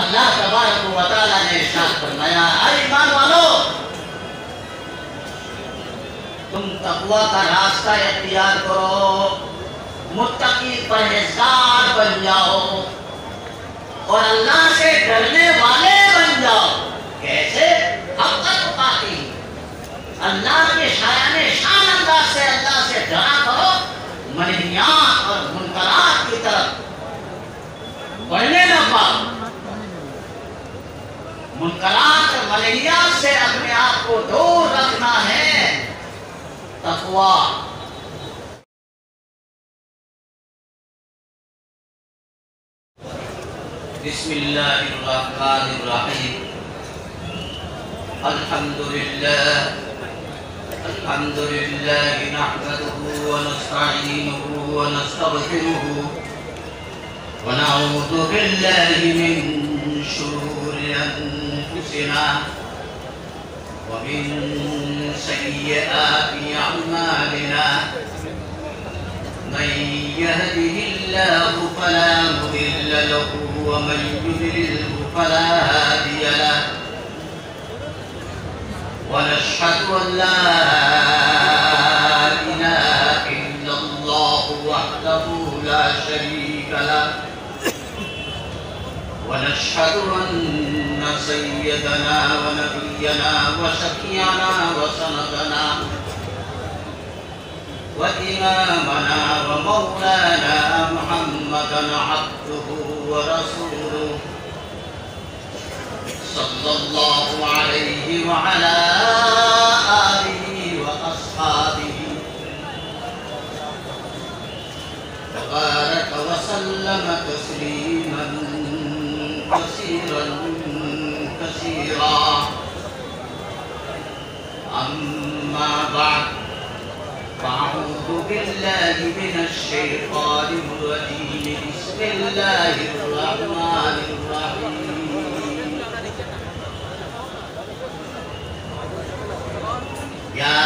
اللہ تبارک و تعالیٰ نے ارشاد فرمایا اے ایمان والو تم تقوی کا راستہ اختیار کرو، متقی پرہیزگار بن جاؤ اور اللہ سے ڈرنے والے بن جاؤ۔ کیسے؟ حق تقاتی، اللہ کے شایان شان انداز سے اللہ سے ڈرا کرو، منہیات اور منکرات کی طرف بڑھنے نہ پاؤ، منکرات اور منہیات سے اپنے آپ کو دور رکھنا ہے تقوی۔ بسم اللہ الرحمن الرحیم۔ الحمد للہ نحمده ونستعینه ونستغفره ونعوذ باللہ من شرور انفسنا ومن سیئات اعمالنا، من يهده الله فلا مضل له ومن يضلله فلا هادي له، ونشهد أن لا إله إلا الله وحده لا شريك له، ونشهد أن سيدنا ونبينا وشفيعنا وسندنا وإمامنا ومولانا محمدا عبده ورسوله صلى الله عليه وعلى آله وأصحابه وبارك وسلم تسليما كثيرا كثيرا، أما بعد، فأعوذ بالله من الشيطان الرجيم، بسم الله الرحمن الرحيم۔ يا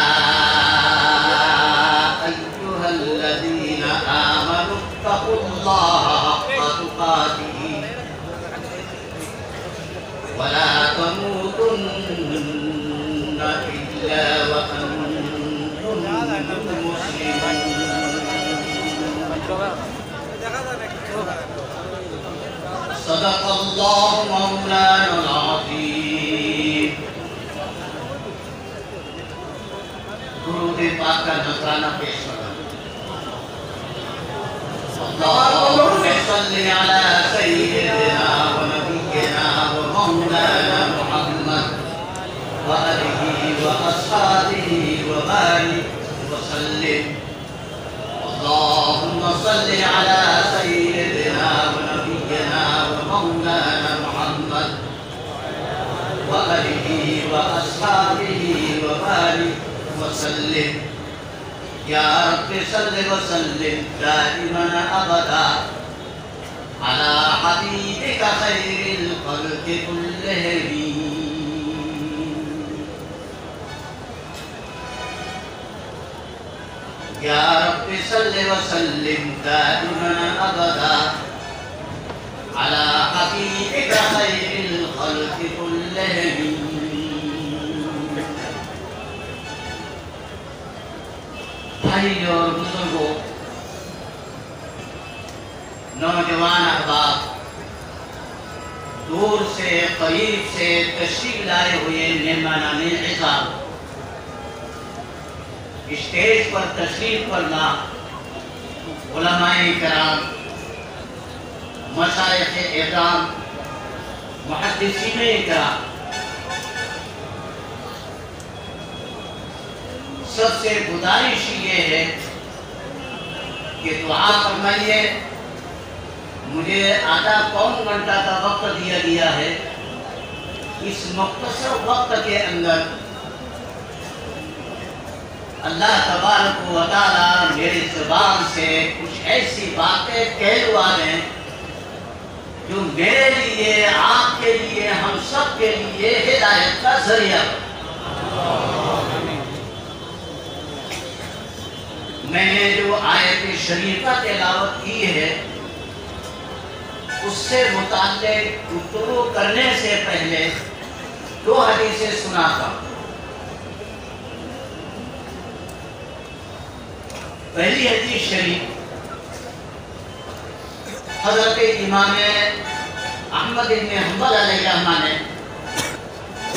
أيها الذين آمنوا اتقوا الله حق تقاته ولا تموتن إلا وأنتم مسلمون۔ صدق الله مولانا العظيم۔ درود پاک کا نذرانہ پیش کرنا۔ اللهم صل على سيدنا ونبينا ومولانا محمد وآله وأصحابه وبارك وسلم۔ اللهم صل على سيدنا ونبينا ومولانا محمد وآله وأصحابه وبارك وسلم۔ یا رب صل وسلم دائما ابدا على حبیبک خیر الخلق كلهم۔ یا رب صل وسلم دائما ابدا على حبیبک خیر الخلق كلهم۔ بھائی اور بزرگوں، نوجوان احباب، دور سے قریب سے تشریف لائے ہوئے مہمانان اعزاز، اسٹیج پر تشریف فرما علماء کرام، مشائخ اکرام، محدثین اکرام، سب سے گزارش یہ ہے کہ دعا فرمائیے۔ مجھے آدھا پون گھنٹہ کا وقت دیا گیا ہے، اس مختصر وقت کے اندر اللہ تبارک و تعالیٰ میری زبان سے کچھ ایسی باتیں کہلوا دیں جو میرے لیے، آپ کے لیے، ہم سب کے لیے ہدایت کا ذریعہ۔ میں نے جو آیت شریفہ تلاوت کی ہے اس سے متعلق گفتگو کرنے سے پہلے دو حدیثیں سناتا ہوں۔ پہلی حدیث شریف حضرت امام احمد بن حنبل علیہ الرحمہ نے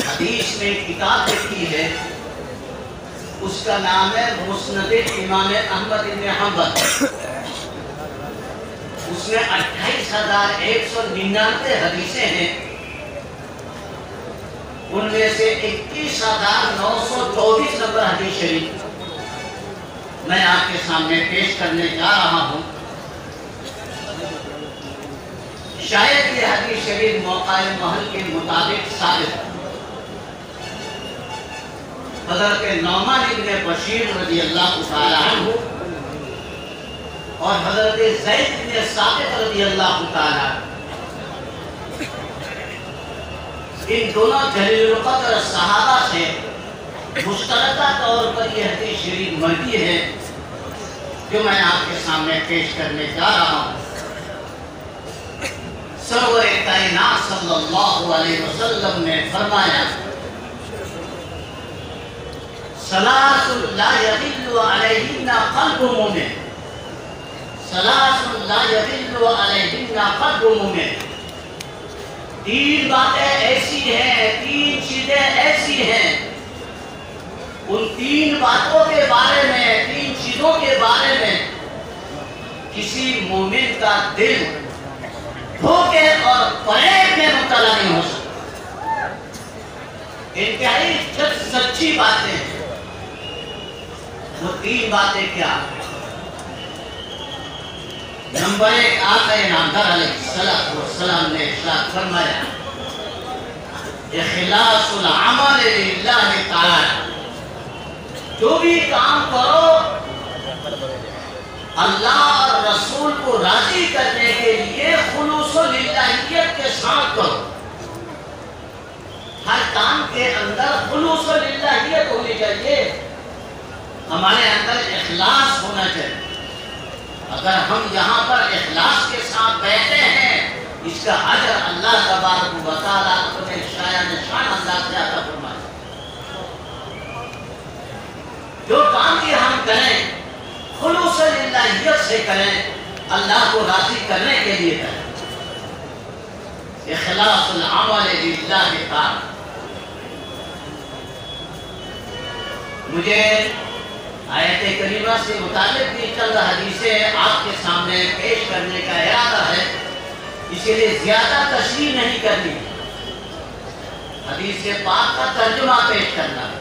حدیث میں کتاب لکھی ہے، اس کا نام ہے مسند امام احمد بن حنبل۔ اس میں 28,199 حدیثیں ہیں، ان میں سے 21,924 نمبر حدیث شریف میں آپ کے سامنے پیش کرنے جا رہا ہوں۔ شاید یہ حدیث شریف موقع محل کے مطابق ثابت ہے۔ حضرت نعمان بن بشیر رضی اللہ تعالی عنہ اور حضرت زید بن ثابت رضی اللہ تعالی عنہ، ان دونوں جلیل القدر صحابہ سے مشترکہ طور پر یہ حدیث شریف مروی ہے جو میں آپ کے سامنے پیش کرنے جا رہا ہوں۔ سرور کائنات صلی اللہ علیہ وسلم نے فرمایا، ثلاث لا يغل علیہن قلب مومن، ثلاث لا يغل علیہن قلب مومن۔ تین باتیں ایسی ہیں، تین چیزیں ایسی ہیں، ان تین باتوں کے بارے میں، تین چیزوں کے بارے میں کسی مومن کا دل دھوکے اور فریب میں مبتلا نہیں ہو سکتا۔ انتہائی سچی باتیں ہیں۔ وہ تین باتیں کیا؟ نمبر 1، آقا نامدار علیہ السلام نے ارشاد فرمایا، اخلاص العمل للہ تعالی، جو بھی کام کرو اللہ اور رسول کو راضی کرنے کے لیے خلوص للہیت کے ساتھ کرو۔ ہر کام کے اندر خلوص للہیت ہونی چاہیے، ہمارے اندر اخلاص ہونا چاہیے۔ اگر ہم یہاں پر اخلاص کے ساتھ بیٹھے ہیں، اس کا اجر اللہ تبارک و تعالیٰ اپنے شایان شان اللہ سے عطا فرمائے۔ جو کام بھی ہم کریں خلوص للہیت سے کریں، اللہ کو راضی کرنے کے لیے کریں۔ اخلاص العمل للہ تعالی۔ مجھے آیت کریمہ سے متعلق بھی چند حدیثیں آپ کے سامنے پیش کرنے کا ارادہ ہے، اسی لیے زیادہ تشریح نہیں کرنی، حدیث پاک کا ترجمہ پیش کرنا ہے۔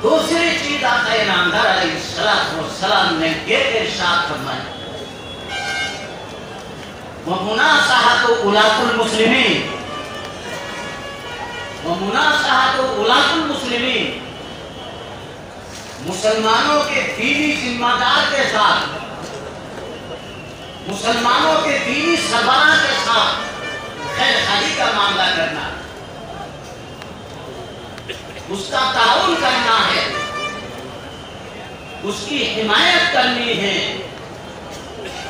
دوسری چیز آقا نامدار علیہ السلام نے یہ ارشاد فرمایا، وَمُنَاصَحَةُ أُولَاتُ الْمُسْلِمِينَ، وَمُنَاصَحَةُ أُولَاتُ الْمُسْلِمِينَ، مسلمانوں کے دینی ذمہ دار کے ساتھ، مسلمانوں کے دینی سربراہ کے ساتھ خیر خواہی کا معاملہ کرنا، اس کا تعاون کرنا ہے، اس کی حمایت کرنی ہے،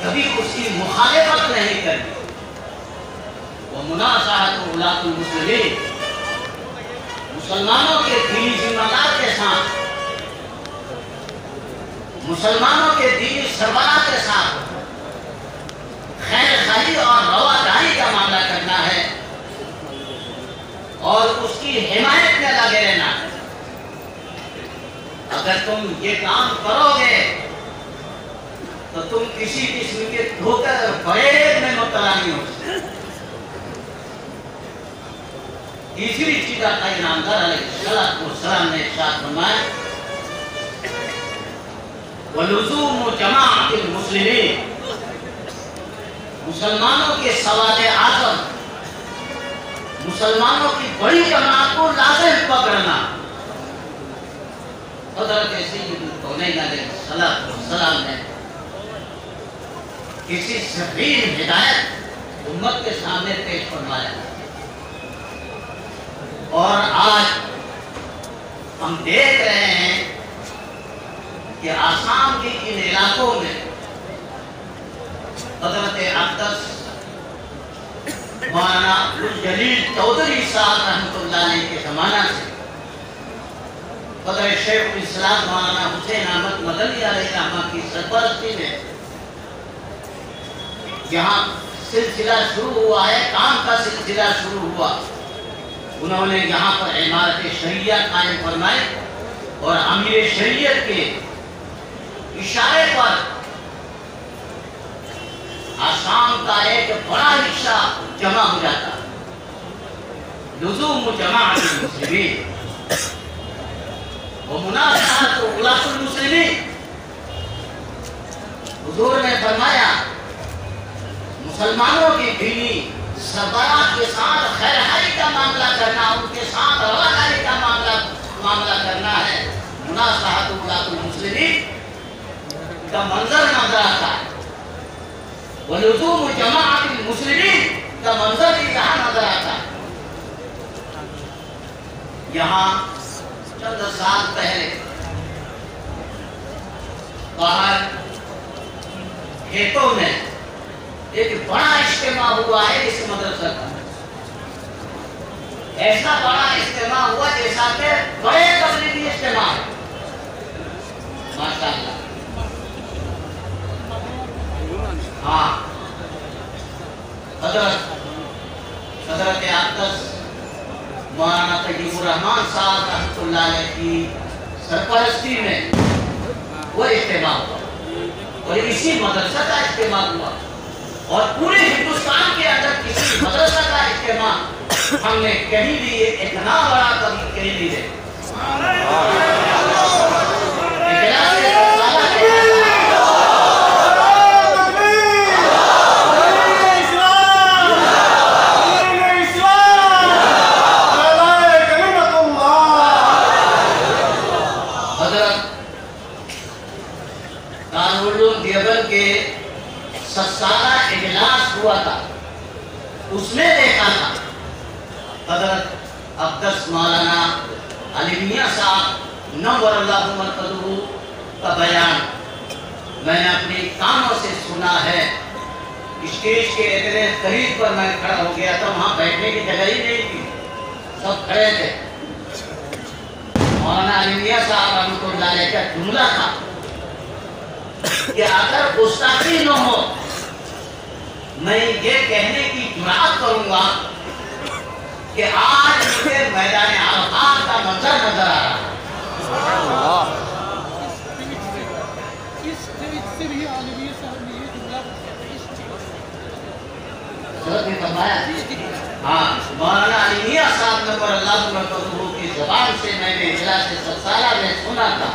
کبھی اس کی مخالفت نہیں کرنی۔ وَمُنَاصَحَةُ أُولَاتُ الْمُسْلِمِينَ، مسلمانوں کے دینی ذمہ دار کے ساتھ، مسلمانوں کے دینی سربراہ کے ساتھ خیر خواہی اور رواداری کا معاملہ کرنا ہے اور اس کی حمایت میں لگے رہنا ہے۔ اگر تم یہ کام کرو گے تو تم کسی قسم کے دھوکے اور فریب میں مبتلا نہیں ہو سکتے۔ تیسری چیز آقا نامدار علیہ السلام نے ارشاد فرمایا، وَلُزُومُ جَمَاعَةِ الْمُسْلِمِينَ، مسلمانوں کے سواد اعظم، مسلمانوں کی بڑی جماعت کو لازم پکڑنا۔ حضرت سید الکونین علیہ السلام نے کسی سفیر ہدایت امت کے سامنے پیش فرمایا، اور آج ہم دیکھ رہے ہیں کہ آسام کے ان علاقوں میں حضرت اقدس مولانا عبدالجلیل چودھری صاحب رحمۃ اللہ علیہ کے زمانہ سے حضرت شیخ الاسلام مولانا حسین احمد مدنی علیہ رحمہ کی سرپرستی میں یہاں سلسلہ شروع ہوا ہے، کام کا سلسلہ شروع ہوا۔ انہوں نے یہاں پر عمارت شریعہ قائم فرمائی اور امیر شریعت کے اشارے پر آسام کا ایک بڑا حصہ جمع ہو جاتا، لزوم جماعت المسلمین ومناصحۃ غلاة المسلمین۔ حضور نے فرمایا مسلمانوں کی دینی سربراہ کے ساتھ خیرخواہی کا معاملہ کرنا، ان کے ساتھ رواکاری کا معاملہ کرنا ہے۔ مناصحۃ غلاة المسلمین کا منظر نظر آتا ہے، ولزوم جماعت المسلمین کا منظر بھی یہاں نظر آتا ہے۔ یہاں چند سال پہلے باہر کھیتوں میں ایک بڑا اجتماع ہوا ہے اس مدرسہ کا، ایسا بڑا اجتماع ہوا جیسا کہ بڑے تبلیغی اجتماع ہے، ماشاءاللہ۔ ہاں، حضرت اقدس مولانا طیب الرحمن صاحب رحمۃ اللہ علیہ کی سرپرستی میں وہ اجتماع ہوا اور اسی مدرسہ کا اجتماع ہوا، اور پورے ہندوستان کے اندر کسی مدرسہ کا اجتماع ہم نے کہیں بھی اتنا بڑا کبھی کہیں نہیں دیکھا۔ دیوبند کے 7 سالہ اجلاس ہوا تھا، اس میں دیکھا تھا حضرت اقدس مولانا علی میاں صاحب نور اللہ مرکزہ کا بیان میں نے اپنی کانوں سے سنا ہے۔ اسٹیج کے اتنے قریب پر میں کھڑا ہو گیا تھا، وہاں بیٹھنے کی جگہ ہی نہیں تھی، سب کھڑے تھے۔ مولانا علی میاں صاحب رحمۃ اللہ علیہ کا جملہ تھا کہ اگر گستاخی نہ ہو میں یہ کہنے کی جرات کروں گا کہ آج مجھے میدان عرفات کا منظر نظر آ رہا ہے۔ حضرت نے فرمایا، ہاں، مولانا علی میاں صاحب نور اللہ مرکزہ کی زبان سے میں نے اجلاس 7 سالہ میں سنا تھا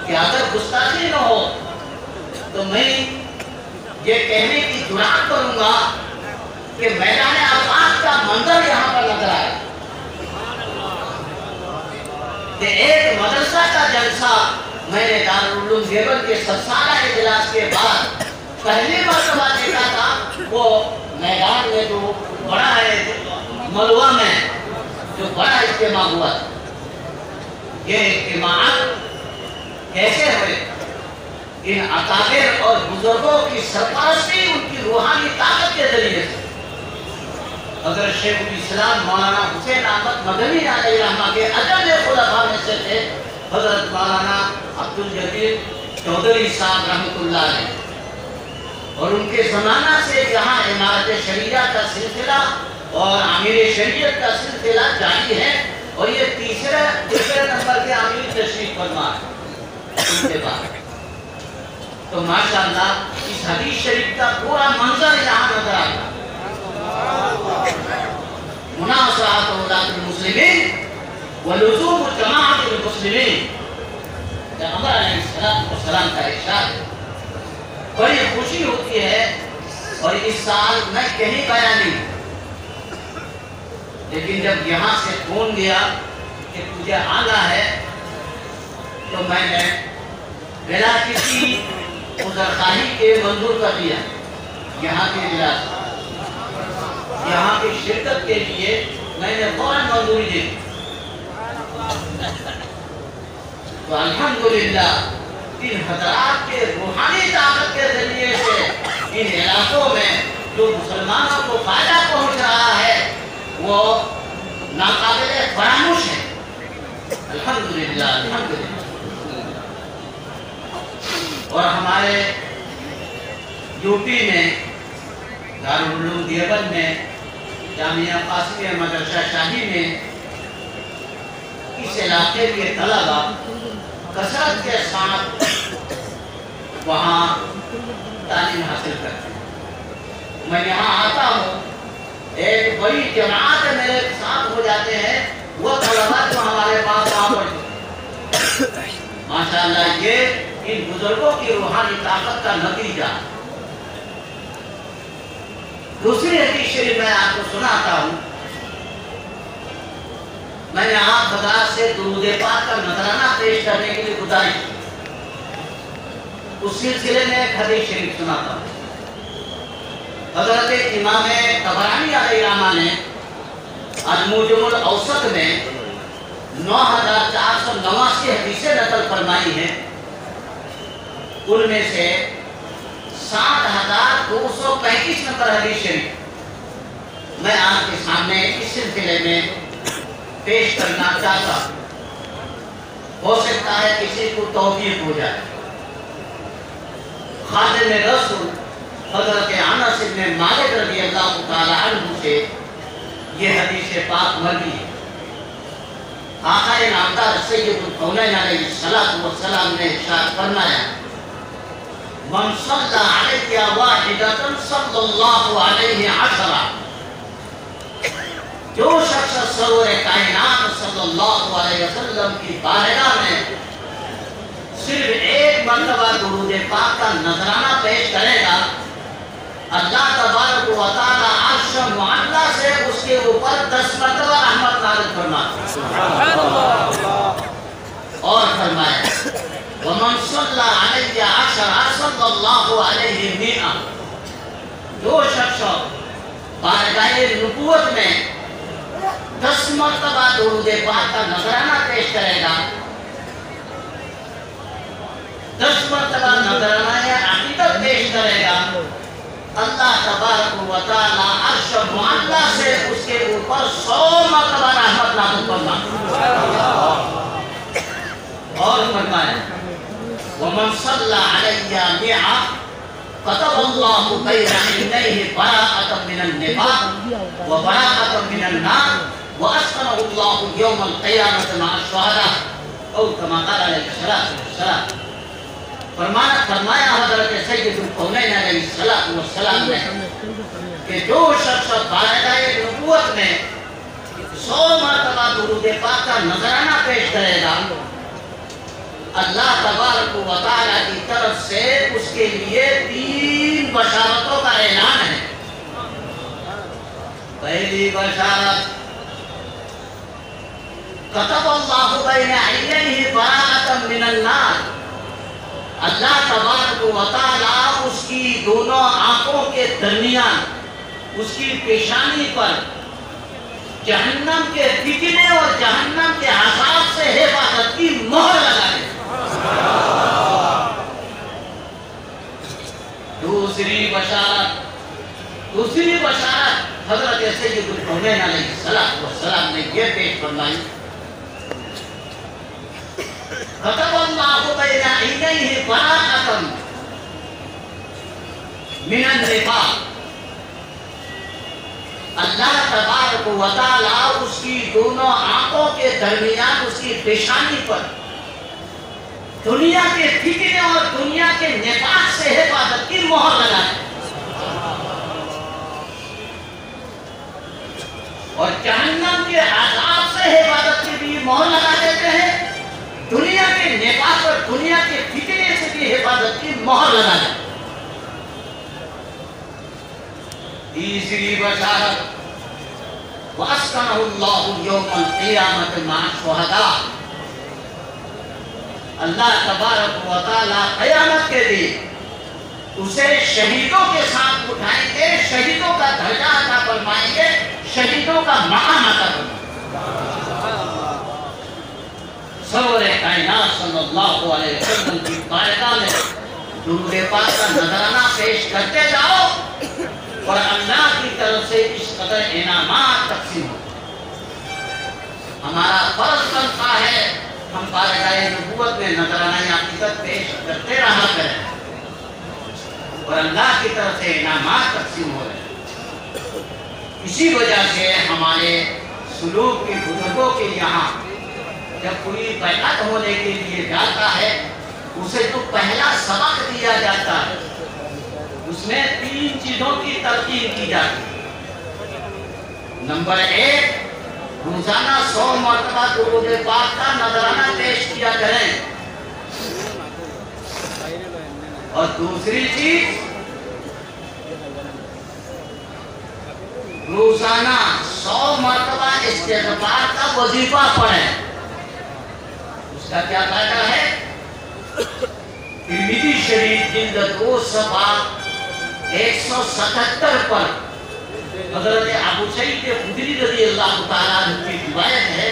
کہ اگر گستاخی نہ ہو تو میں یہ کہنے کی جرات کروں گا کہ میدان عرفات کا منظر یہاں پر نظر آئے کہ ایک مدرسہ کا جلسہ میں نے دارالعلوم دیوبند کے 7 سالہ اجلاس کے بعد پہلی مرتبہ دیکھا تھا۔ وہ میدان میں جو بڑا ہے ملوہ میں جو بڑا اجتماع ہوا تھا، یہ اجتماعات کیسے ہوئے؟ ان اکابر اور بزرگوں کی سرپرستی، ان کی روحانی طاقت کے ذریعے سے۔ حضرت شیخ الاسلام مولانا حسین احمد مدنی علیہ رحمہ کے اجل خلفاء میں سے تھے حضرت مولانا عبدالجلیل چودھری صاحب رحمۃ اللہ علیہ، اور ان کے زمانہ سے یہاں عمارت شریعہ کا سلسلہ اور امیر شریعت کا سلسلہ جاری ہے، اور یہ تیسرے نمبر کے امیر تشریف فرما ہے ان کے بعد۔ تو ماشاءاللہ اس حدیث شریف کا پورا منظر یہاں نظر آتا ہے۔ مناصحۃ غلاة المسلمین ولزوم جماعت المسلمین، پیغمبر علیہ السلام کا ارشاد۔ بڑی خوشی ہوتی ہے، اور اس سال میں کہیں گیا نہیں، لیکن جب یہاں سے فون گیا کہ تجھے آنا ہے تو میں نے بلا کسی عذرخواہی کے منظور کر دیا یہاں کے اجلاس، یہاں کی شرکت کے لیے میں نے فوراً منظوری دی۔ تو الحمدللہ ان حضرات کے روحانی طاقت کے ذریعے سے جو مسلمانوں کو فائدہ پہنچ رہا ہے وہ ناقابل فراموش ہے. الحمدللہ الحمدللہ. اور ہمارے یو پی میں دارالعلوم دیوبند میں جامعہ قاسمیہ مدرسہ شاہی میں اس علاقے کے طلبہ کثرت کے ساتھ وہاں تعلیم حاصل کرتے ہیں. میں یہاں آتا ہوں ایک بڑی جماعت میرے ساتھ ہو جاتے ہیں وہ طلبہ جو ہمارے پاس وہاں پڑھتے ہیں. ماشاءاللہ یہ ان بزرگوں کی روحانی طاقت کا نتیجہ. دوسری حدیث شریف میں آپ کو سناتا ہوں. میں نے آپ حضرات سے درود پاک کا نذرانہ پیش کرنے کے لیے گزارش کی. اس سلسلے میں ایک حدیث شریف سناتا ہوں. حضرت امام طبرانی علیہ الرحمہ نے المعجم الاوسط میں 9489 حدیثیں نقل فرمائی ہیں. ان میں سے 7235 نمبر حدیث شریف میں آپ کے سامنے اس سلسلے میں پیش کرنا چاہتا ہوں. ہو سکتا ہے کسی کو توفیق ہو جائے. خادم رسول حضرت انس بن مالک رضی اللہ تعالی عنہ سے یہ حدیث پاک مروی ہے. آقا نامدار سید الکونین علیہ السلام نے ارشاد فرمایا من صلی علیہ واحدۃ صلی اللہ علیہ عشرہ. جو شخص سرور کائنات صلی اللہ علیہ وسلم کی بارگاہ میں صرف ایک مرتبہ درود پاک کا نذرانہ پیش کرے گا اللہ تبارک و تعالی عرش معلا سے اس کے اوپر 10 مرتبہ رحمت نازل فرماتا. سبحان اللہ. اور فرمایا ومن صلی علیہ عشرہ صلی اللہ علیہ مئہ. جو شخص بارگاہ نبوت میں 10 مرتبہ درود پاک کا نذرانہ پیش کرے گا 10 مرتبہ نذرانہ عقیدت پیش کرے گا اللہ تبارک و تعالی عرش معلا سے اس کے اوپر 100 مرتبہ رحمت نازل فرماتا. اور فرمایا ومن صلی علیہ مئہ كتب الله بين عينيه براءة من النفاق وبراءة من النار وأسكنه الله يوم القيامة مع الشهداء أو كما قال عليه الصلاة والسلام. فرمایا حضرت سید الکونین علیہ السلام نے کہ جو شخص بارگاہ نبوت میں 100 مرتبہ درود پاک کا نذرانہ پیش کرے گا اللہ تبارک و تعالی کی طرف سے اس کے لیے 3 بشارتوں کا اعلان ہے. پہلی بشارت كتب الله بين عينيه براءة من النار. اللہ تبارک و تعالی اس کی دونوں آنکھوں کے درمیان اس کی پیشانی پر جہنم کے فتنے اور جہنم کے عذاب سے حفاظت کی مہر لگا دے. دوسری بشارت حضرت سید الکونین علیہ السلام نے یہ پیش فرمائی كتب الله بين عينيه براءة من النفاق. اللہ تبارک و تعالی اس کی دونوں آنکھوں کے درمیان اس کی پیشانی پر دنیا کے فتنے اور دنیا کے نفاق سے حفاظت کی مہر لگائے اور جہنم کے عذاب سے حفاظت کی بھی مہر لگا دیتے ہیں. دنیا کے نفاق اور دنیا کے فتنے سے بھی حفاظت کی مہر لگا دیتے ہیں. تیسری بشارت وَأَسْكَنَهُ اللَّهُ يَوْمَ الْقِيَامَةِ مَعَ الشُّهَدَاءِ. اللہ تبارک و تعالی قیامت کے دن اسے شہیدوں کے ساتھ اٹھائیں گے, شہیدوں کا درجہ عطا فرمائیں گے, شہیدوں کا مقام عطا فرمائیں گے. سرور کائنات صلی اللہ علیہ وسلم کی بارگاہ میں درود پاک کا نذرانہ پیش کرتے جاؤ اور اللہ کی طرف سے اس قدر انعامات تقسیم ہو. ہمارا فرض بنتا ہے ہم بارگاہ نبوت میں نذرانہ عقیدت پیش کرتے رہا کریں اور اللہ کی طرف سے انعامات تقسیم ہو رہے ہیں. اسی وجہ سے ہمارے سلوک کے بزرگوں کے یہاں جب کوئی بیعت ہونے کے لیے جاتا ہے اسے تو پہلا سبق دیا جاتا ہے. اس میں 3 چیزوں کی تلقین کی جاتی ہے. نمبر 1 روزانہ 100 مرتبہ درود پاک کا نذرانہ پیش کیا کریں. اور دوسری چیز روزانہ 100 مرتبہ استغفار کا وظیفہ پڑھیں. اس کا کیا فائدہ ہے؟ ترمذی شریف جلد 2 صفحہ 177 پر حضرت ابو سعید خدری رضی اللہ تعالیٰ عنہ کی روایت ہے.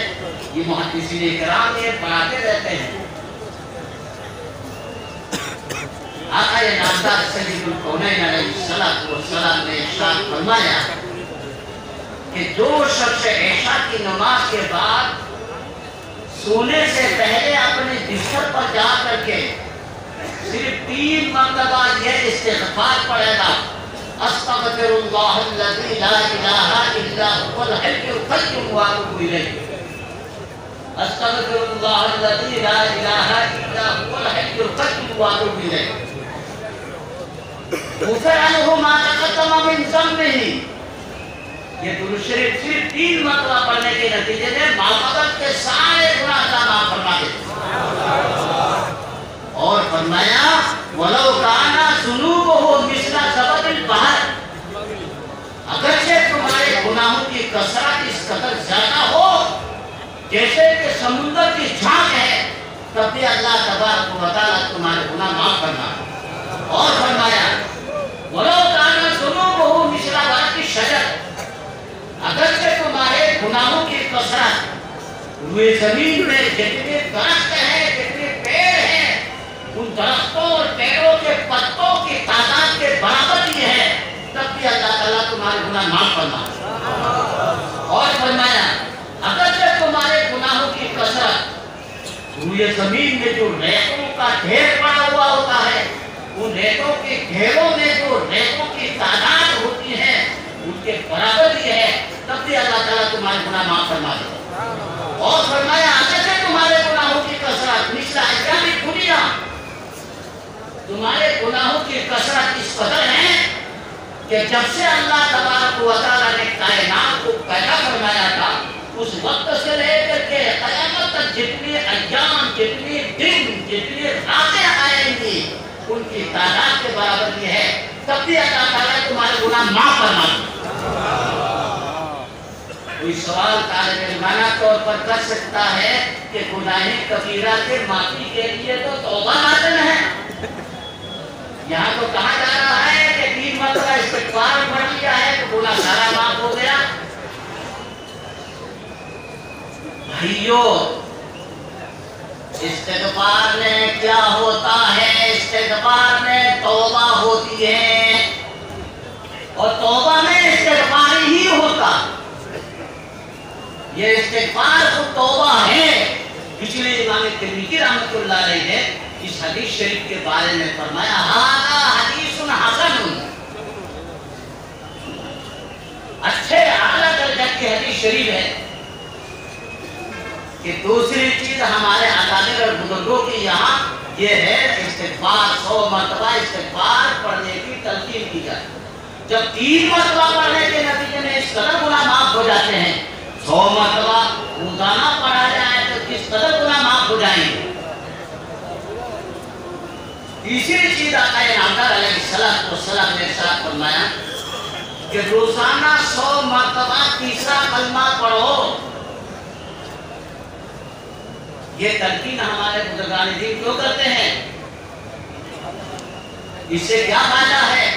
یہ محدثین کرام یہ پڑھاتے رہتے ہیں. آقا نامدار سید الکونین علیہ السلام نے ارشاد فرمایا کہ جو شخص عشاء کی نماز کے بعد سونے سے پہلے اپنے بستر پر جا کر کے صرف 3 مرتبہ یہ استغفار پڑھے گا استغفر اللہ الذی لا الہ الا هو الحی القیوم واتوب الیہ. استغفر اللہ الذی لا الہ الا هو الحی القیوم واتوب الیہ. غفر عنہ ما تقدم من ذنبہ. یہ درود شریف صرف 3 مرتبہ پڑھنے کے نتیجے میں ماقبل کے سارے گناہ کا معاف فرما دیتے. اور فرمایا وَلَوْ كَانَ ذُنُوبُهُ مِثْلَ زَبَدِ الْبَحْرِ. اگرچہ تمہارے گناہوں کی کثرت اس قدر زیادہ ہو جیسے کہ سمندر کی جھاگ ہے تب بھی اللہ تبارک و تعالیٰ تمہارے گناہ معاف کرنا. اور فرمایا وَلَوْ كَانَ ذُنُوبُهُ مِثْلَ وَرَقِ الشَّجَرِ. اگرچہ تمہارے گناہوں کی کثرت روئے زمین میں جتنے درخت ہیں جتنے پیڑ ہیں ان درختوں اور پیڑوں کے پتوں کی تعداد کے برابر ہی ہے تب بھی اللہ تعالیٰ تمہارے گناہ معاف فرما. اور فرمایا اگرچہ تمہارے گناہوں کی کثرت روئے زمین میں جو ریتوں کا ڈھیر پڑا ہوا ہوتا ہے ان ریتوں کے ڈھیروں میں جو ریتوں کی تعداد ہوتی ہے ان کے برابر ہی ہے تب بھی اللہ تعالیٰ تمہارے گناہ معاف فرما دے. اور فرمایا اگرچہ تمہارے گناہوں کی کثرت مثل ایام الدنیا. تمہارے گناہوں کی کثرت اس قدر ہے کہ جب سے اللہ تبارک و تعالیٰ نے کائنات کو پیدا فرمایا تھا اس وقت سے لے کر کے قیامت تک جتنے ایام جتنے دن جتنے راتیں آئیں گی ان کی تعداد کے برابر ہی ہے تب بھی اللہ تعالیٰ تمہارے گناہ معاف فرما دے. کوئی سوال طالب علمانہ طور پر کر سکتا ہے کہ گناہ کبیرہ کے معافی کے لیے تو توبہ لازم ہے. یہاں تو کہا جا رہا ہے کہ 3 مرتبہ استغفار پڑھ لیا ہے تو گناہ سارا معاف ہو گیا. بھائیو استغفار میں کیا ہوتا ہے؟ استغفار میں توبہ ہوتی ہے اور توبہ میں استغفار ہی ہوتا. یہ استغفار خود توبہ ہے. پچھلے امام ترمذی رحمۃ اللہ علیہ نے اس حدیث شریف کے بارے میں فرمایا ھذا حدیث حسن. اچھے اعلیٰ درجہ کی حدیث شریف ہے. کہ دوسری چیز ہمارے اکابر اور بزرگوں کی یہاں یہ ہے استغفار 100 مرتبہ استغفار پڑھنے کی تلقین کی جائے. جب 3 مرتبہ پڑھنے کے نتیجے میں اس قدر گناہ معاف ہو جاتے ہیں 100 مرتبہ روزانہ پڑھا جائے تو کس قدر گناہ معاف ہو جائیں گے. تیسری چیز آقا نامدار علیہ السلام نے ارشاد فرمایا کہ روزانہ 100 مرتبہ تیسرا کلمہ پڑھو. یہ تلقین ہمارے بزرگان دین کیوں کرتے ہیں؟ اس سے کیا فائدہ ہے؟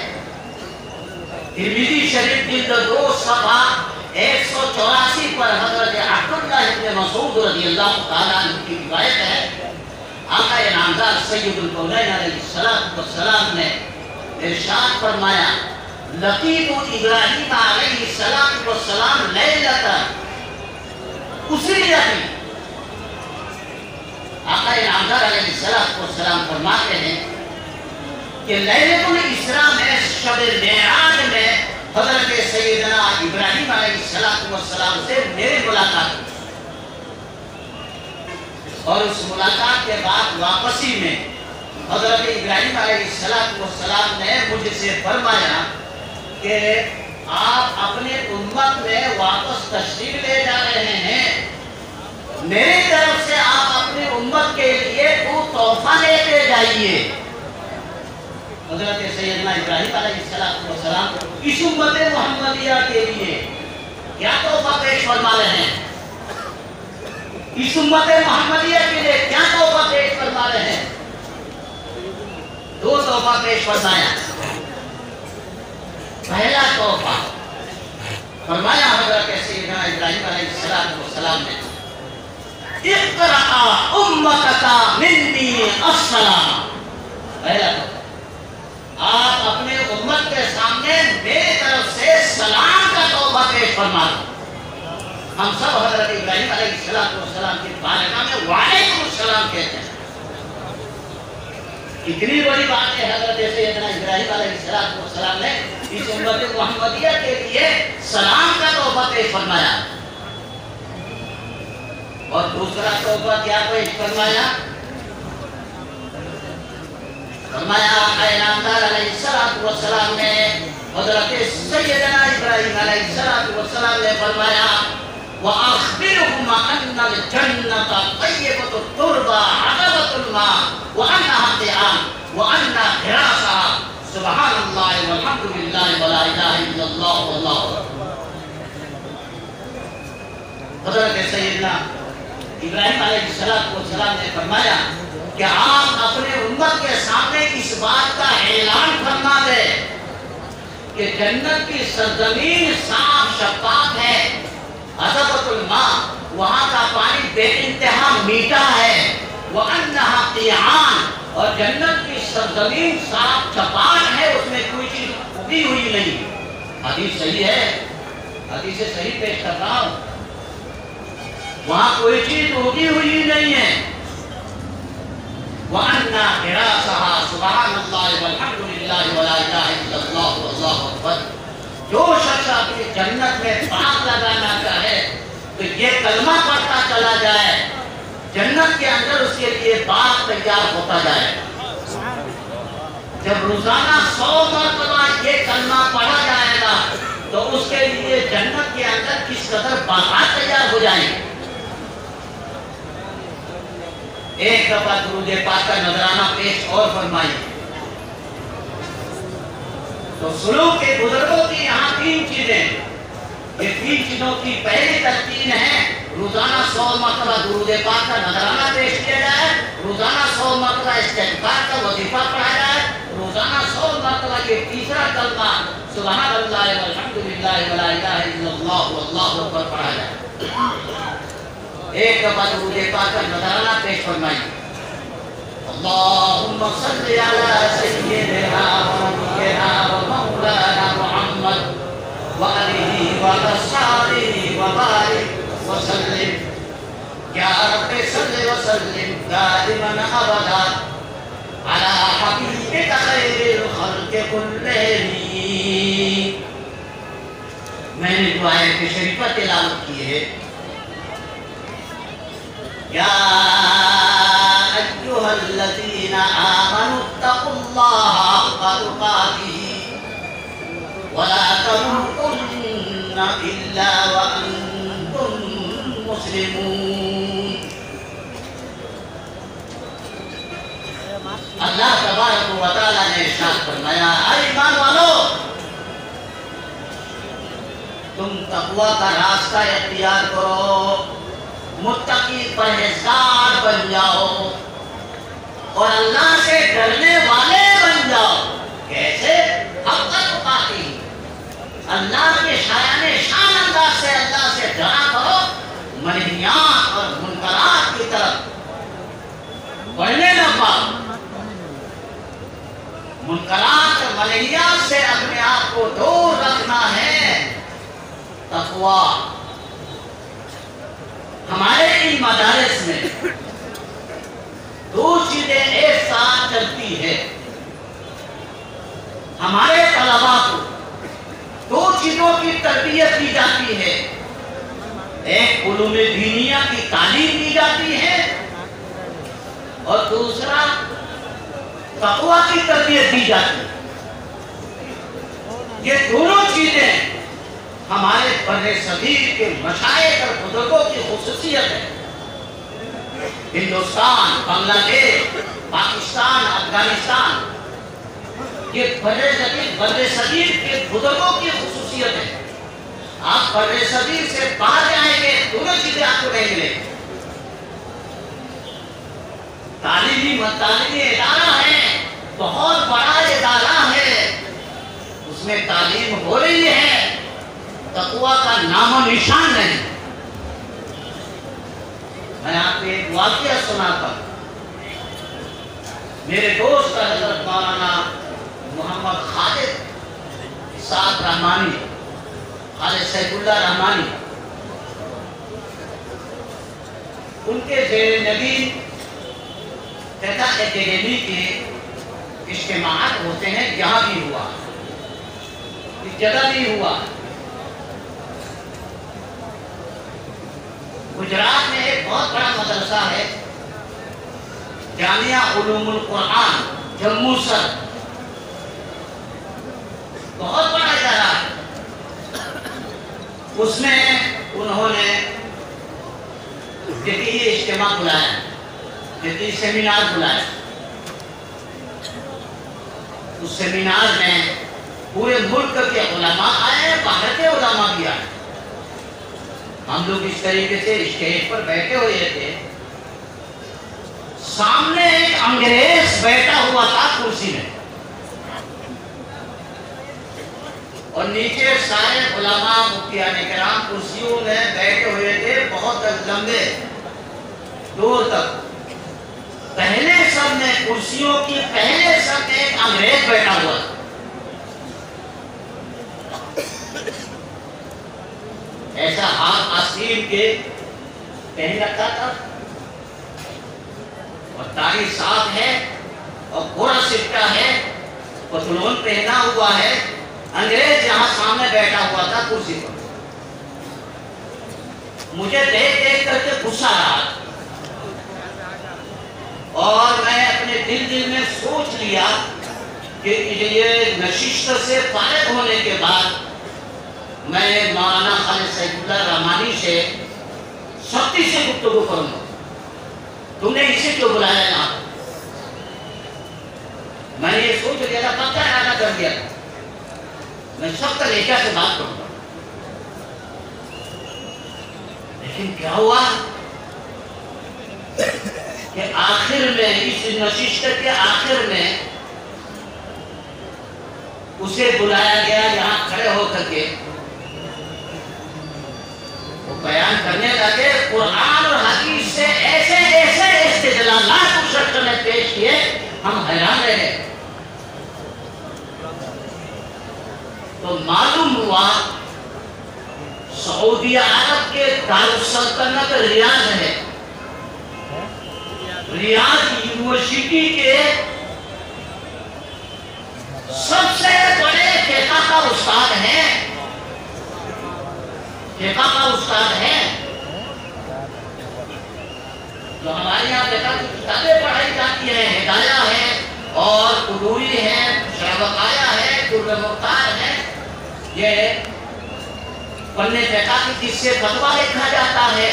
ترمذی شریف جلد 2 صفحہ 184 پر حضرت عبداللہ ابن مسعود رضی اللہ تعالیٰ عنہ کی روایت ہے. آقا نامدار سید الکونین علیہ السلام نے ارشاد فرمایا لقیت ابراہیم علیہ السلام لیلتا اسریت، آقا انعامدار علیہ السلام فرماتے ہیں کہ لیلۃ الاسراء میں، شب معراج میں حضرت سیدنا ابراہیم علیہ السلام سے میری ملاقات ہوئی، اور اس ملاقات کے بعد واپسی میں حضرت ابراہیم علیہ السلام نے مجھ سے فرمایا کہ آپ اپنے امت میں واپس تشریف لے جا رہے ہیں، میری طرف سے آپ اپنی امت کے لیے وہ تحفہ لے کے جائیے۔ حضرت سیدنا ابراہیم علیہ السلام اس امت محمدیہ کے لیے کیا تحفہ پیش فرما رہے ہیں؟ اس امت محمدیہ کے لیے کیا تحفہ پیش فرما رہے ہیں؟ دو تحفہ پیش فرمایا۔ پہلا تحفہ فرمایا حضرت سیدنا ابراہیم علیہ السلام نے، اقرأ امتک منی السلام۔ پہلا تحفہ، آپ اپنے امت کے سامنے میری طرف سے سلام کا تحفہ پیش فرما دو۔ ہم سب حضرت ابراہیم علیہ السلام کی بارگاہ میں وعلیکم السلام کہتے ہیں۔ اتنی بڑی بات ہے، حضرت سیدنا ابراہیم علیہ السلام نے اس امت محمدیہ کے لیے سلام کا تحفہ پیش فرمایا۔ اور دوسرا تحفہ کیا پیش فرمایا؟ فرمایا آقا انعامدار علیہ السلام نے حضرت سیدنا ابراہیم علیہ السلام نے فرمایا، وَأَخْبِرْهُمْ أَنَّ الْجَنَّةَ طَيِّبَةُ التُّرْبَى عَذَبَةُ الْمَاءِ وَأَنَّهَا الطِّعَامُ وَأَنَّ غِرَاسَهَا سُبْحَانَ اللَّهِ وَالْحَمْدُ لِلَّهِ وَلَا إِلَٰهَ إِلَّا اللَّهُ وَاللَّهُ أَكْبَرُ۔ حضرت سیدنا ابراہیم علیہ السلام نے فرمایا کہ آپ اپنے امت کے سامنے اس بات کا اعلان فرما دے کہ جنت کی سرزمین صاف شفاف ہے، عذبۃ الماء، وہاں کا پانی بے انتہا میٹھا ہے، وَأَنَّهَا قِيعَانٌ، اور جنت کی سرزمین صاف چپاٹ ہے، اس میں کوئی چیز اگی ہوئی نہیں۔ حدیث صحیح ہے، حدیث صحیح پیش کر رہا ہوں، وہاں کوئی چیز اگی ہوئی نہیں ہے۔ وَأَنَّ غِرَاسَهَا سُبْحَانَ اللَّهِ وَالْحَمْدُ لِلَّهِ وَلَا إِلَٰهَ إِلَّا اللَّهُ وَاللَّهُ أَكْبَرُ۔ جو شخص اپنی جنت میں باغ لگانا چاہے تو یہ کلمہ پڑھتا چلا جائے، جنت کے اندر اس کے لیے باغ تیار ہوتا جائے۔ جب روزانہ 100 مرتبہ یہ کلمہ پڑھا جائے گا تو اس کے لیے جنت کے اندر کس قدر باغات تیار ہو جائیں گے۔ ایک دفعہ درود پاک کا نذرانہ پیش اور فرمائی تو سلوک کے بزرگوں کی یہاں 3 چیزیں، یہ 3 چیزوں کی پہلی تلقین ہے، روزانہ 100 مرتبہ درود پاک کا نذرانہ پیش کیا جائے، روزانہ 100 مرتبہ استغفار کا وظیفہ پڑھا جائے، روزانہ 100 مرتبہ یہ تیسرا کلمہ سبحان اللہ والحمد للہ ولا الہ الا اللہ واللہ اکبر پڑھا جائے۔ ایک دفعہ درود پاک کا نذرانہ پیش فرمائیے، اللہم صلی علی سیدنا ونبینا ومولانا محمد وآلہ وصحبہ وبارک وسلم، یا رب صلی وسلم دائما ابدا علی حبیبک خیر الخلق کلہم۔ میں نے دعائیں کے شریفہ تلاوت کی ہے، یا ایھا الذین آمنوا اتقوا اللہ حق تقاتہ ولا تموتن الا وانتم مسلمون۔ اللہ تبارک و تعالیٰ نے ارشاد فرمایا، اے ایمان والو، تم تقوی کا راستہ اختیار کرو، متقی پرہیزگار بن جاؤ اور اللہ سے ڈرنے والے بن جاؤ۔ کیسے؟ حق تقاتہ، اللہ کے شایان شان انداز سے اللہ سے ڈرا کرو، منہیات اور منکرات کی طرف بڑھنے نہ پاؤ، منکرات اور منہیات سے اپنے آپ کو دور رکھنا ہے۔ تقویٰ ہمارے ان مدارس میں دو چیزیں ایک ساتھ چلتی ہے۔ ہمارے طلباء کو دو چیزوں کی تربیت دی جاتی ہے، ایک علوم دینیہ کی تعلیم دی جاتی ہے اور دوسرا تقویٰ کی تربیت دی جاتی ہے۔ یہ دونوں چیزیں ہمارے بر صغیر کے مشائخ اور بزرگوں کی خصوصیت ہے۔ ہندوستان، بنگلہ دیش، پاکستان، افغانستان، یہ بر صغیر کے بزرگوں کی خصوصیت ہے۔ آپ بر صغیر سے باہر جائیں گے دونوں چیزیں آپ کو نہیں ملیں گی۔ تعلیمی ادارہ ہے، بہت بڑا ادارہ ہے، اس میں تعلیم ہو رہی ہے، تقویٰ کا نام و نشان نہیں۔ میں آپ کو ایک واقعہ سناتا ہوں۔ میرے دوست حضرت مولانا محمد خالد صاحب رحمانی، خالد سیف اللہ رحمانی، ان کے زیر نگین تحت اکیڈمی کے اجتماعات ہوتے ہیں، یہاں بھی ہوا، اس جگہ بھی ہوا۔ گجرات میں ایک بہت بڑا مدرسہ ہے، جامعہ علوم القرآن جموں سر، بہت بڑا ادارہ ہے۔ اس میں انہوں نے جدید اجتماع بلایا، جدید سیمینار بلایا۔ اس سیمینار میں پورے ملک کے علماء آئے، باہر کے علماء بھی آئے۔ ہم لوگ اس طریقے سے اسٹیج پر بیٹھے ہوئے تھے، سامنے ایک انگریز بیٹھا ہوا تھا کرسی میں، اور نیچے سارے علماء مفتیان کرام کرسیوں میں بیٹھے ہوئے تھے، بہت لمبے دور تک۔ پہلے سب میں کرسیوں کی پہلے سب میں ایک انگریز بیٹھا ہوا تھا۔ ایسا ہاتھ آستین کے پہن رکھا تھا اور داڑھی صاف ہے اور گھوڑا سکتا ہے، پتلون پہنا ہوا ہے۔ انگریز یہاں سامنے بیٹھا ہوا تھا کرسی پر۔ مجھے دیکھ دیکھ کر کے غصہ آیا اور میں اپنے دل میں سوچ لیا کہ یہ نشست سے فارغ ہونے کے بعد میں مولانا خالد سیف اللہ رحمانی سے سختی سے گفتگو کروں گا۔ تم نے اسے کیوں بلایا یہاں؟ میں نے یہ سوچ لیا تھا، پکا ارادہ کر دیا تھا، میں سخت لہجہ سے بات کروں گا۔ لیکن کیا ہوا کہ آخر میں اس نشست کے آخر میں اسے بلایا گیا، یہاں کھڑے ہو کر کے وہ بیان کرنے لگے۔ قرآن اور حدیث سے ایسے ایسے استدلالات اس شخص نے پیش کیے، ہم حیران رہے۔ تو معلوم ہوا سعودی عرب کے دارالسلطنت ریاض ہے، ریاض یونیورسٹی کے سب سے بڑے فقہ کا استاد ہیں، فقہ کا استاد ہے۔ جو ہمارے یہاں فقہ کی کتابیں پڑھائی جاتی ہیں، ہدایہ ہے اور قدوری ہے، شعبقایہ ہے، در مختار ہے، یہ پڑھنے فقہ کی جس سے فتویٰ لکھا جاتا ہے۔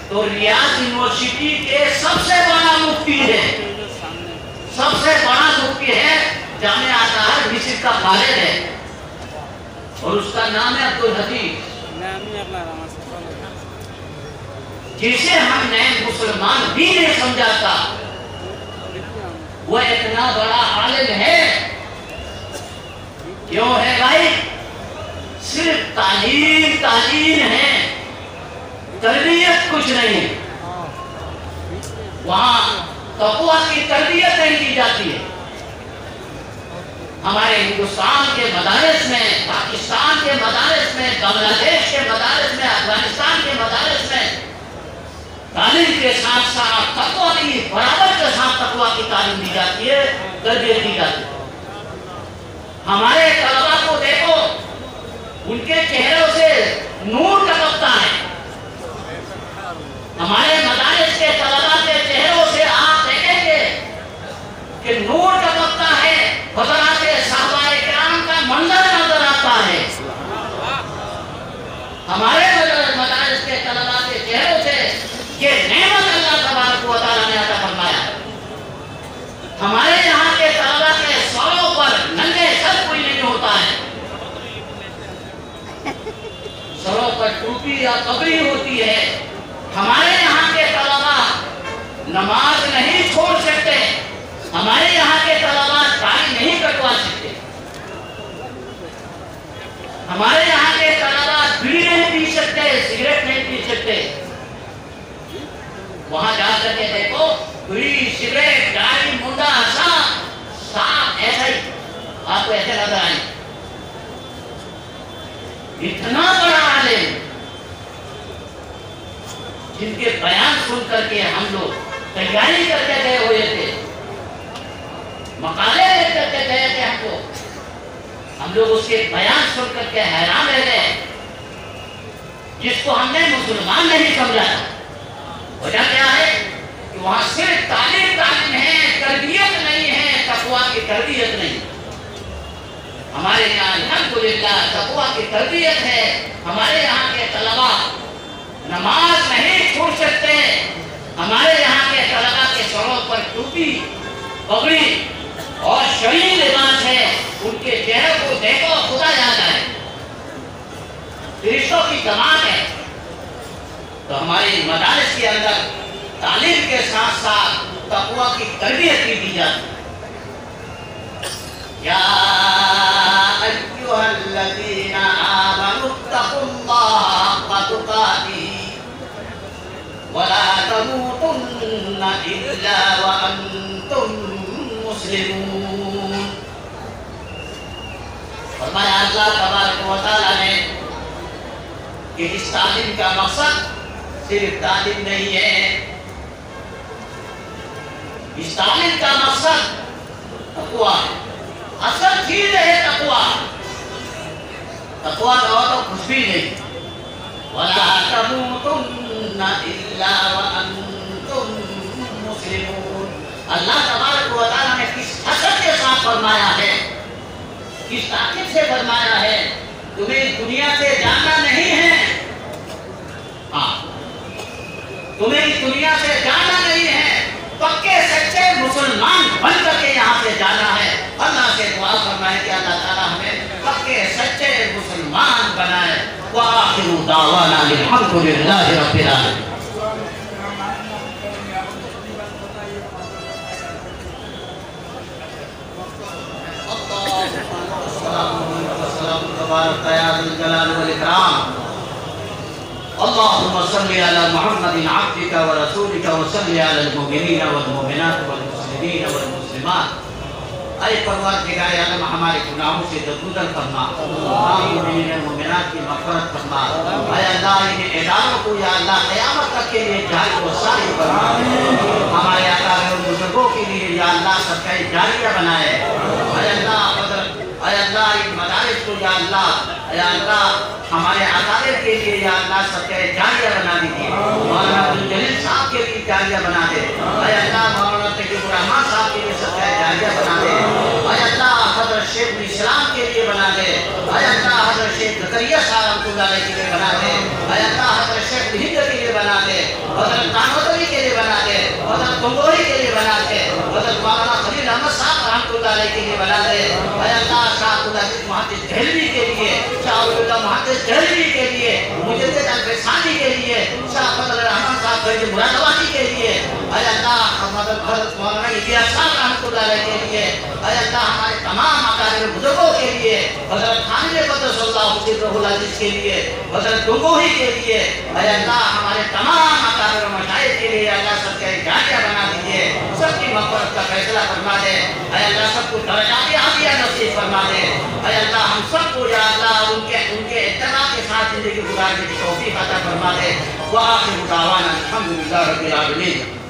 تو ریاض یونیورسٹی کے سب سے بڑا مفتی ہے، سب سے بڑا مفتی ہے، جامعہ ازہر مصر کا خالد ہے، اور اس کا نام ہے عبدالحدیث، جسے ہم نے مسلمان بھی نہیں سمجھا تھا۔ وہ اتنا بڑا عالم ہے، کیوں ہے بھائی؟ صرف تعلیم ہے، تربیت کچھ نہیں ہے۔ وہاں تقویٰ کی تربیت نہیں دی جاتی ہے، ہمارے ہندوستان کے مدارس میں، پاکستان کے مدارس میں، بنگلہ دیش کے مدارس میں، افغانستان کے مدارس میں تعلیم کے ساتھ ساتھ تقویٰ کی برابر کے ساتھ تقویٰ کی تعلیم دی جاتی ہے، تربیت دی جاتی ہے۔ ہمارے طلباء کو دیکھو، ان کے چہروں سے نور ٹپکتا ہے۔ ہمارے مدارس کے طلباء کے چہروں سے آپ دیکھیں گے کہ نور ٹپکتا ہے، حضرات صحابہ کرام کا منظر نظر آتا ہے۔ ہمارے مدارس کے طلباء کے چہروں سے یہ نعمت اللہ تبارک و تعالیٰ نے عطا فرمایا۔ ہمارے یہاں کے طلباء کے سروں پر ننگے سر کوئی نہیں ہوتا ہے، سروں پر ٹوپی یا پگڑی ہوتی ہے۔ ہمارے یہاں کے طلباء نماز نہیں چھوڑ سکتے، ہمارے یہاں کے طلباء داڑھی نہیں کٹوا سکتے، ہمارے یہاں کے طلباء بیڑی نہیں پی سکتے، سگریٹ نہیں پی سکتے۔ وہاں جا کر کے دیکھو، بیڑی، سگریٹ، داڑھی، منڈا صاف ایسا ہی آپ کو ایسے نظر آئیں۔ اتنا بڑا عالم جن کے بیان سن کر کے ہم لوگ تیاری کر کے گئے ہوئے تھے، مقالے لے کر کے گئے تھے ہم لوگ اس کے بیان سن کر کے حیران رہ گئے، جس کو ہم نے مسلمان نہیں سمجھا تھا۔ وجہ کیا ہے کہ وہاں صرف تعلیم ہے، تربیت نہیں ہے، تقویٰ کی تربیت نہیں۔ ہمارے یہاں الحمدللہ تقویٰ کی تربیت ہے۔ ہمارے یہاں کے طلباء نماز نہیں چھوڑ سکتے، ہمارے یہاں کے طلباء کے سروں پر ٹوپی، پگڑی اور شرعی لباس ہے۔ ان کے چہرے کو دیکھو، خدا یاد آئے، فرشتوں کی جماعت ہے۔ تو ہماری مدارس کے اندر تعلیم کے ساتھ ساتھ تقویٰ کی تربیت بھی دی جاتی ہے۔ یا ایھا الذین آمنوا اتقوا اللہ حق تقاتہ ولا تموتن الا وانتم مسلمون۔ فرمایا اللہ تبارک و تعالیٰ نے کہ اس تعلیم کا مقصد صرف تعلیم نہیں ہے، اس تعلیم کا مقصد تقویٰ ہے، اصل چیز ہے تقویٰ۔ تقویٰ کا ہو تو کچھ بھی نہیں۔ وَلَا تَمُوتُنَّ إِلَّا وَأَنْتُمْ مُسْلِمُونَ۔ اللہ تبارک و تعالیٰ نے کس حسد کے ساتھ فرمایا ہے، کس طاقت سے فرمایا ہے، تمہیں دنیا سے جانا نہیں ہے، ہاں تمہیں اس دنیا سے جانا نہیں ہے، پکے سچے مسلمان بن کر کے یہاں سے جانا ہے۔ اللہ سے دعا فرمائے کہ اللہ تعالیٰ ہمیں پکے سچے مسلمان بنائے۔ وآخر دعوانا الحمدللہ رب العالمین۔ تبارک یا ذی الجلال والاکرام۔ اللهم صل على محمد عبدك ورسولك وصل على المؤمنين والمؤمنات والمسلمين والمسلمات۔ اے پروردگار عالم، ہمارے گناہوں سے درگزر فرما، مومنین والمؤمنات کی مغفرت فرما۔ اے اللہ، ان اداروں کو یا اللہ قیامت تک کے لیے جاری و ساری فرما۔ ہمارے اکابر اور بزرگوں کے لیے یا اللہ صدقہ جاریہ بنائے۔ اے اللہ ان مدارس کو یا اللہ ہمارے اکابر کے لیے یا اللہ صدقہ جاریہ بنا دیجیے۔ مولانا عبدالجلیل صاحب کے لیے جاریہ بنا دے۔ اے اللہ مولانا تقی الرحمن صاحب کے لیے صدقہ جاریہ بنا دے۔ اے اللہ حضرت شیخ الاسلام کے لیے بنا دے۔ اے اللہ حضرت شیخ زکریا صاحب رحمۃ اللہ علیہ کے لیے بنا دے۔ اے اللہ حضرت شیخ ہند کے لیے بنا دے، حضرت تانوتوی کے لیے بنا دے، حضرت گنگوہی کے لیے بنا دے، حضرت مولانا خلیل احمد صاحب رحمۃ اللہ علیہ کے لیے بنا دے۔ اے اللہ شاہ عبدالعزیز محدث دہلوی کے لیے، شاہ عبداللہ محدث دہلوی کے لیے، مجدد الفسانی کے لیے، شاہ فضل الرحمن صاحب فرید مراد آبادی کے لیے، اے اللہ حضرت مولانا الیاس صاحب رحمۃ اللہ علیہ کے لیے، اے اللہ ہمارے تمام اکابر بزرگوں کے لیے، حضرت خانِ قدس اللہ سرہ العزیز کے لیے، حضرت گنگوہی کے لیے، اے اللہ ہمارے تمام اکابر و مشائخ کے لیے اللہ سب کے جاریہ بنا دیجئے، سب کی مغفرت کا فیصلہ فرما دے، اے اللہ سب کو درجات عالیہ نصیب فرما دے، اے اللہ ہم سب کو یا اللہ ان کے اتباع کے ساتھ زندگی گزارنے کی توفیق عطا فرما دے۔ وآخر دعوانا الحمدللہ رب العالمین۔